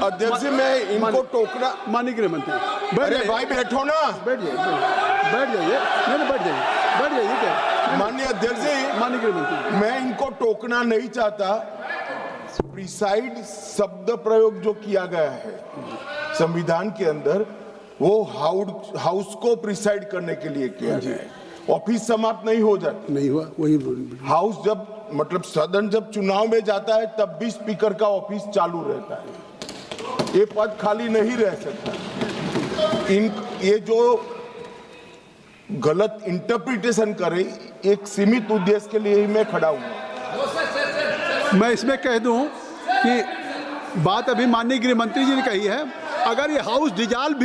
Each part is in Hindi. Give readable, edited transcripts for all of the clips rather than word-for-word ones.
अध्यक्ष जी, मैं इनको टोकना। माननीय गृह मंत्री, अरे भाई बैठो ना, बैठ जाइए, बैठ जाइए, नहीं बैठ जाइए क्या। माननीय अध्यक्ष जी, माननीय गृह मंत्री, मैं इनको टोकना नहीं चाहता। प्रिसाइड शब्द प्रयोग जो किया गया है संविधान के अंदर, वो हाउस को प्रिसाइड करने के लिए किया गया है। ऑफिस समाप्त नहीं हो जाती, नहीं हुआ वही। हाउस जब मतलब सदन जब चुनाव में जाता है तब भी स्पीकर का ऑफिस चालू रहता है, ये पद खाली नहीं रह सकता। ये जो गलत इंटरप्रिटेशन करे, एक सीमित उद्देश्य के लिए ही मैं खड़ा हूं। मैं इसमें कह दूं कि बात अभी माननीय गृह मंत्री जी ने कही है, अगर ये हाउस डिसॉल्व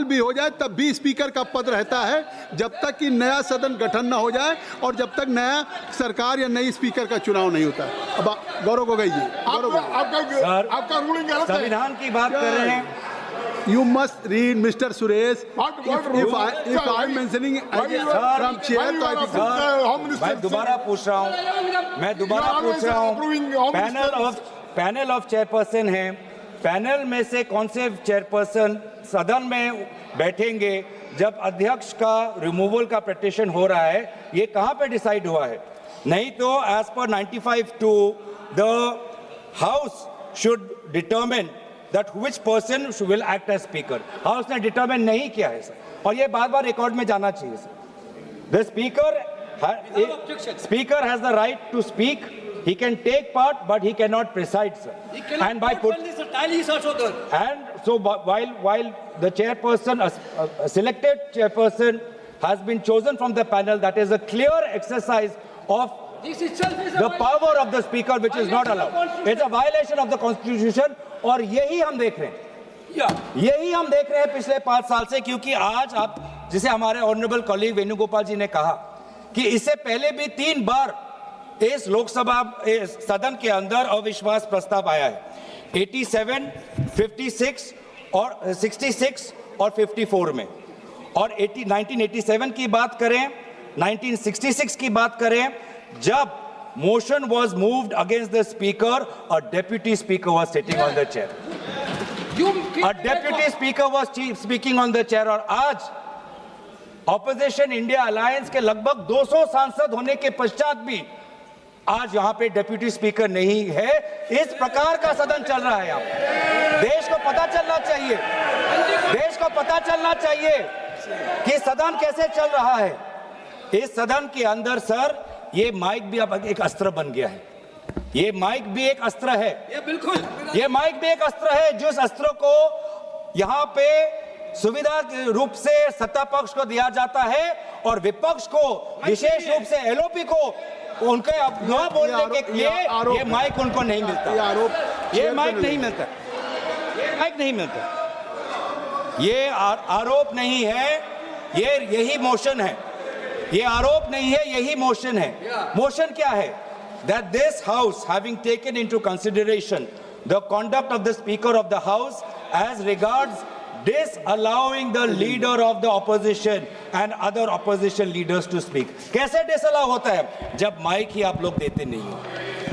भी हो जाए तब भी स्पीकर का पद रहता है, जब तक कि नया सदन गठन न हो जाए और जब तक नया सरकार या नई स्पीकर का चुनाव नहीं होता। अब गौरव गोगोई जी, आपका रूलिंग गलत है। संविधान की बात कर रहे हैं। You must read, Mr. Suresh. If I'm mentioning from chair, तो I think मैं दोबारा पूछ रहा हूँ, पैनल ऑफ चेयरपर्सन है, पैनल में से कौन से चेयरपर्सन सदन में बैठेंगे जब अध्यक्ष का रिमूवल का पिटीशन हो रहा है, ये कहाँ पे डिसाइड हुआ है? नहीं तो as per 95(2) the house should determine that which person will act as speaker. House ने डिटरमिन नहीं किया है सर, और ये बार-बार रिकॉर्ड में जाना चाहिए sir. The speaker has the right to speak. He can take part, but he cannot preside, sir. And by and so while the chairperson, a selected chairperson, has been chosen from the panel, that is a clear exercise of the power of the speaker, which is not allowed. It's a violation of the constitution. और यही हम देख रहे हैं पिछले 5 साल से, क्योंकि आज आप, जिसे हमारे ऑनरेबल कॉलीग वेणुगोपाल जी ने कहा कि इससे पहले भी 3 बार इस लोकसभा सदन के अंदर अविश्वास प्रस्ताव आया है, 87, 56 और 66 और 54 में। और 1987 की बात करें, 1966 की बात करें, जब motion was moved against the speaker, a deputy speaker was sitting on the chair. A deputy speaker was speaking on the chair. और आज ऑपोजिशन इंडिया अलायंस के लगभग 200 सांसद होने के पश्चात भी आज यहाँ पे डेप्यूटी स्पीकर नहीं है। इस प्रकार का सदन चल रहा है यहाँ पे। देश को पता चलना चाहिए कि सदन कैसे चल रहा है। इस सदन के अंदर सर, ये माइक भी अब एक अस्त्र बन गया है। ये माइक भी एक अस्त्र है, ये माइक भी एक अस्त्र है, जिस अस्त्र को यहाँ पे सुविधा के रूप से सत्ता पक्ष को दिया जाता है और विपक्ष को, विशेष रूप से एलओपी को, उनके अपना बोलने के लिए ये माइक उनको नहीं मिलता। ये माइक नहीं मिलता, ये आरोप नहीं है, ये यही मोशन है। ये आरोप नहीं है, यही मोशन है। मोशन क्या है? That this house, having taken into consideration the conduct of the speaker of the house as regards disallowing the leader of the opposition and other opposition leaders to speak. कैसे disallow होता है? जब माइक ही आप लोग देते नहीं हो,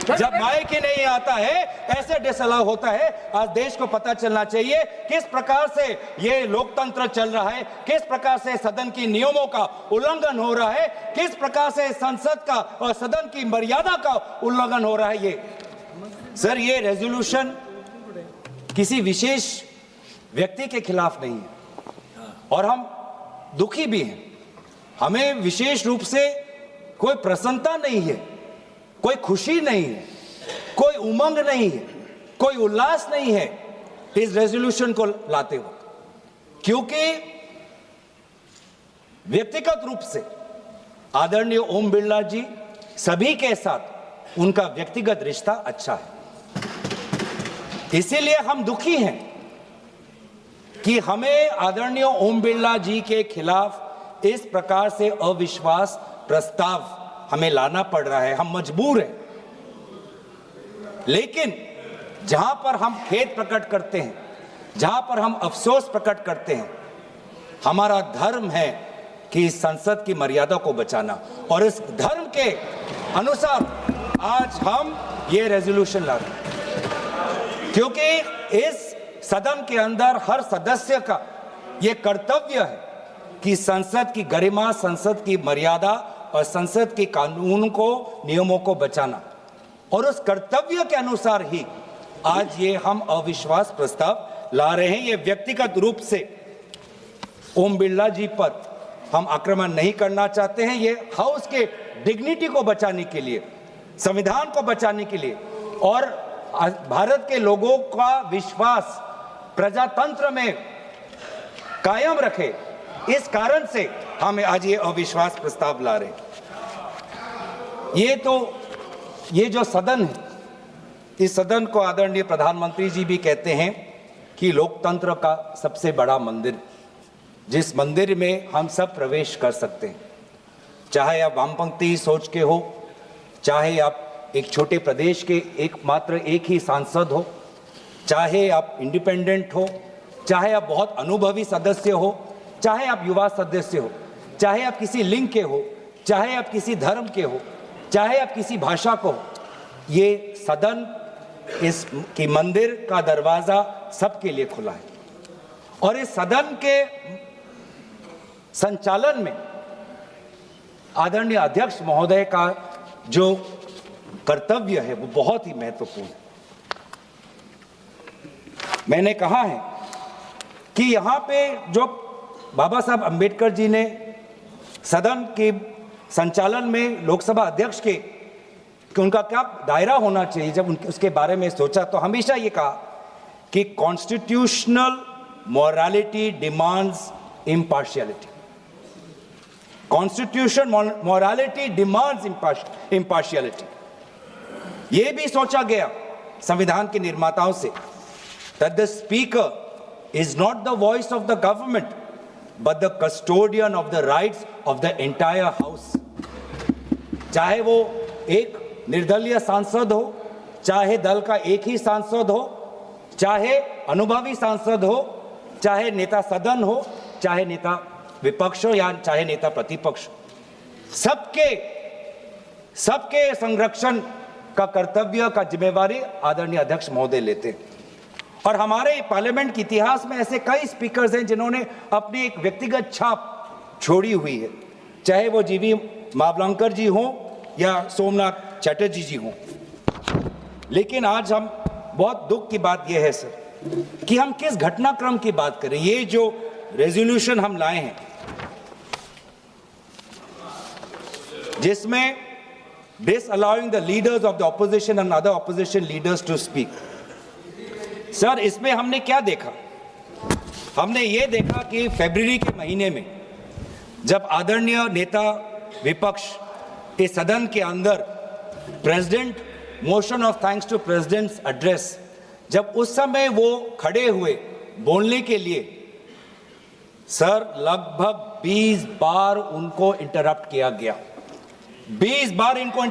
जब माइक ही नहीं आता है, ऐसे डिसअलाउ होता है। आज देश को पता चलना चाहिए किस प्रकार से ये लोकतंत्र चल रहा है, किस प्रकार से सदन की नियमों का उल्लंघन हो रहा है, किस प्रकार से संसद का और सदन की मर्यादा का उल्लंघन हो रहा है। ये सर, ये रेजोल्यूशन किसी विशेष व्यक्ति के खिलाफ नहीं है और हम दुखी भी हैं। हमें विशेष रूप से कोई प्रसन्नता नहीं है, कोई खुशी नहीं है, कोई उमंग नहीं है, कोई उल्लास नहीं है इस रेजोल्यूशन को लाते वक्त, क्योंकि व्यक्तिगत रूप से आदरणीय ओम बिरला जी सभी के साथ उनका व्यक्तिगत रिश्ता अच्छा है। इसीलिए हम दुखी हैं कि हमें आदरणीय ओम बिरला जी के खिलाफ इस प्रकार से अविश्वास प्रस्ताव हमें लाना पड़ रहा है। हम मजबूर हैं, लेकिन जहां पर हम खेद प्रकट करते हैं, जहां पर हम अफसोस प्रकट करते हैं, हमारा धर्म है कि संसद की मर्यादा को बचाना, और इस धर्म के अनुसार आज हम ये रेजोल्यूशन ला रहे हैं। क्योंकि इस सदन के अंदर हर सदस्य का यह कर्तव्य है कि संसद की गरिमा, संसद की मर्यादा और संसद के कानून को, नियमों को बचाना, और उस कर्तव्य के अनुसार ही आज ये हम अविश्वास प्रस्ताव ला रहे हैं। ये व्यक्तिगत रूप से ओम बिरला जी पर हम आक्रमण नहीं करना चाहते हैं। ये हाउस के डिग्निटी को बचाने के लिए, संविधान को बचाने के लिए और भारत के लोगों का विश्वास प्रजातंत्र में कायम रखे, इस कारण से हम आज ये अविश्वास प्रस्ताव ला रहे हैं। ये जो सदन है, इस सदन को आदरणीय प्रधानमंत्री जी भी कहते हैं कि लोकतंत्र का सबसे बड़ा मंदिर, जिस मंदिर में हम सब प्रवेश कर सकते हैं, चाहे आप वामपंथी सोच के हो, चाहे आप एक छोटे प्रदेश के एक ही सांसद हो, चाहे आप इंडिपेंडेंट हो, चाहे आप बहुत अनुभवी सदस्य हो, चाहे आप युवा सदस्य हो, चाहे आप किसी लिंग के हो, चाहे आप किसी धर्म के हो, चाहे आप किसी भाषा को हो, ये सदन, इस की मंदिर का दरवाजा सबके लिए खुला है। और इस सदन के संचालन में आदरणीय अध्यक्ष महोदय का जो कर्तव्य है वो बहुत ही महत्वपूर्ण है। मैंने कहा है कि यहाँ पे जो बाबा साहब अंबेडकर जी ने सदन के संचालन में लोकसभा अध्यक्ष के कि उनका क्या दायरा होना चाहिए, जब उसके बारे में सोचा तो हमेशा ये कहा कि constitutional morality demands impartiality. Constitution morality demands impartiality. ये भी सोचा गया संविधान के निर्माताओं से that the speaker is not the voice of the government but the custodian of the rights of the entire house। चाहे वो एक निर्दलीय सांसद हो, चाहे दल का एक ही सांसद हो, चाहे अनुभवी सांसद हो, चाहे नेता सदन हो, चाहे नेता विपक्ष हो या चाहे नेता प्रतिपक्ष, सबके संरक्षण का कर्तव्य का जिम्मेवारी आदरणीय अध्यक्ष महोदय लेते हैं। और हमारे पार्लियामेंट के इतिहास में ऐसे कई स्पीकर्स हैं जिन्होंने अपनी एक व्यक्तिगत छाप छोड़ी हुई है, चाहे वो जीवी मावलंकर जी हों या सोमनाथ चटर्जी जी हों। लेकिन आज हम बहुत दुख की बात यह है सर कि हम किस घटनाक्रम की बात करें। ये जो रेजोल्यूशन हम लाए हैं जिसमें disallowing the leaders of the opposition and other opposition leaders to speak, sir इसमें हमने क्या देखा? हमने ये देखा कि फरवरी के महीने में जब आदरणीय नेता विपक्ष इस सदन के अंदर president motion of thanks to president's address, जब उस समय वो खड़े हुए बोलने के लिए, सर लगभग 20 बार उनको इंटरप्ट किया गया, 20 बार इनको